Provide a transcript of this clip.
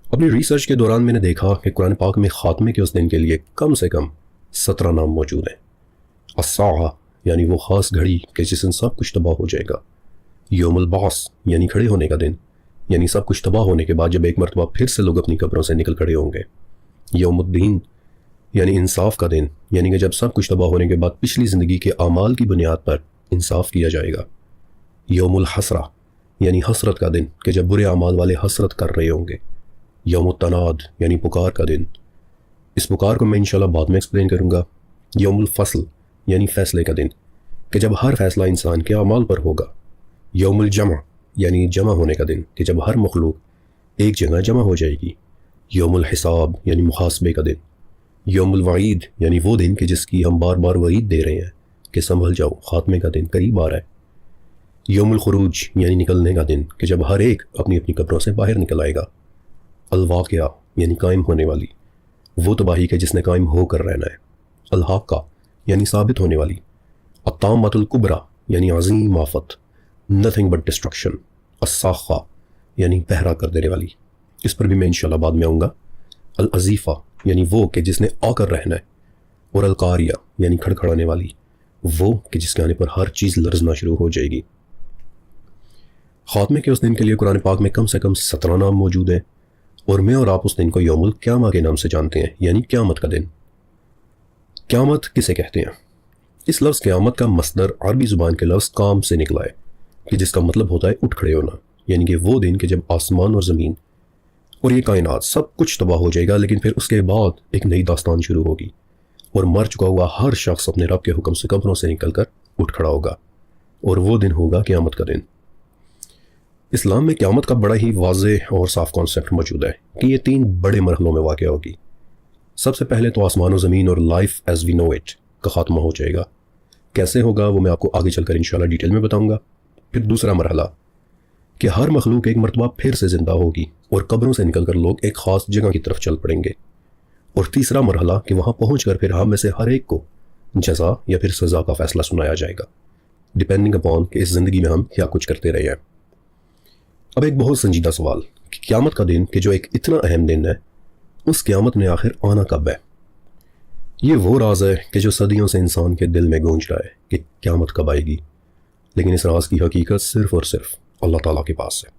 اپنی ریسرچ کے دوران میں نے دیکھا کہ قرآن پاک میں خاتمے کے اس دن کے لیے کم سے کم 17 نام موجود ہیں۔ الساعہ یعنی وہ خاص گھڑی کہ جس دن سب کچھ تباہ ہو جائے گا۔ یوم البعث یعنی کھڑے ہونے کا دن، یعنی سب کچھ تباہ ہونے کے بعد جب ایک مرتبہ پھر سے لوگ اپنی قبروں سے نکل کھڑے ہوں گے۔ یوم الدین یعنی انصاف کا دن، یعنی کہ جب سب کچھ تباہ ہونے کے بعد پچھلی زندگی کے اعمال کی بنیاد پر انصاف کیا جائے گا۔ یوم الحسرہ یعنی حسرت کا دن کہ جب برے اعمال والے حسرت کر رہے ہوں گے۔ یوم التناد یعنی پکار کا دن، اس پکار کو میں انشاءاللہ بعد میں ایکسپلین کروں گا۔ یوم الفصل یعنی فیصلے کا دن کہ جب ہر فیصلہ انسان کے اعمال پر ہوگا۔ یوم الجمع یعنی جمع ہونے کا دن کہ جب ہر مخلوق ایک جگہ جمع ہو جائے گی۔ یوم الحساب یعنی محاسبے کا دن۔ یوم الوعید یعنی وہ دن کہ جس کی ہم بار بار وعید دے رہے ہیں کہ سنبھل جاؤ، خاتمے کا دن قریب آ رہا ہے۔ یوم الخروج یعنی نکلنے کا دن کہ جب ہر ایک اپنی اپنی قبروں سے باہر نکل آئے گا۔ الواقعہ یعنی قائم ہونے والی وہ تباہی کہ جس نے قائم ہو کر رہنا ہے۔ الحاقہ یعنی ثابت ہونے والی۔ الطامۃ الکبریٰ یعنی عظیم آفت، nothing but destruction۔ الصاخہ یعنی بہرا کر دینے والی، اس پر بھی میں انشاءاللہ بعد میں آؤں گا۔ الازیفہ یعنی وہ کہ جس نے آ کر رہنا ہے، اور القاریہ یعنی کھڑکھڑانے والی وہ کہ جس کے آنے پر ہر چیز لرزنا شروع ہو جائے گی۔ خاتمے کے اس دن کے لیے قرآن پاک میں کم سے کم 17 نام موجود ہیں، اور میں اور آپ اس دن کو یوم القیامہ کے نام سے جانتے ہیں، یعنی قیامت کا دن۔ قیامت کسے کہتے ہیں؟ اس لفظ قیامت کا مصدر عربی زبان کے لفظ قام سے نکلا ہے کہ جس کا مطلب ہوتا ہے اٹھ کھڑے ہونا، یعنی کہ وہ دن کہ جب آسمان اور زمین اور یہ کائنات سب کچھ تباہ ہو جائے گا، لیکن پھر اس کے بعد ایک نئی داستان شروع ہوگی، اور مر چکا ہوا ہر شخص اپنے رب کے حکم سے قبروں سے نکل کر اٹھ کھڑا ہوگا، اور وہ دن ہوگا قیامت کا دن۔ اسلام میں قیامت کا بڑا ہی واضح اور صاف کانسیپٹ موجود ہے کہ یہ 3 بڑے مرحلوں میں واقع ہوگی۔ سب سے پہلے تو آسمان و زمین اور life as we know it کا خاتمہ ہو جائے گا۔ کیسے ہوگا وہ میں آپ کو آگے چل کر انشاءاللہ ڈیٹیل میں بتاؤں گا۔ پھر دوسرا مرحلہ کہ ہر مخلوق ایک مرتبہ پھر سے زندہ ہوگی، اور قبروں سے نکل کر لوگ ایک خاص جگہ کی طرف چل پڑیں گے۔ اور تیسرا مرحلہ کہ وہاں پہنچ کر پھر ہم میں سے ہر ایک کو جزا یا پھر سزا کا فیصلہ سنایا جائے گا، ڈیپینڈنگ اپون کہ اس زندگی میں ہم کیا کچھ کرتے رہے ہیں۔ اب ایک بہت سنجیدہ سوال کہ قیامت کا دن کہ جو ایک اتنا اہم دن ہے، اس قیامت میں آخر آنا کب ہے؟ یہ وہ راز ہے کہ جو صدیوں سے انسان کے دل میں گونج رہا ہے کہ قیامت کب آئے گی، لیکن اس راز کی حقیقت صرف اور صرف اللہ تعالیٰ کے پاس ہے۔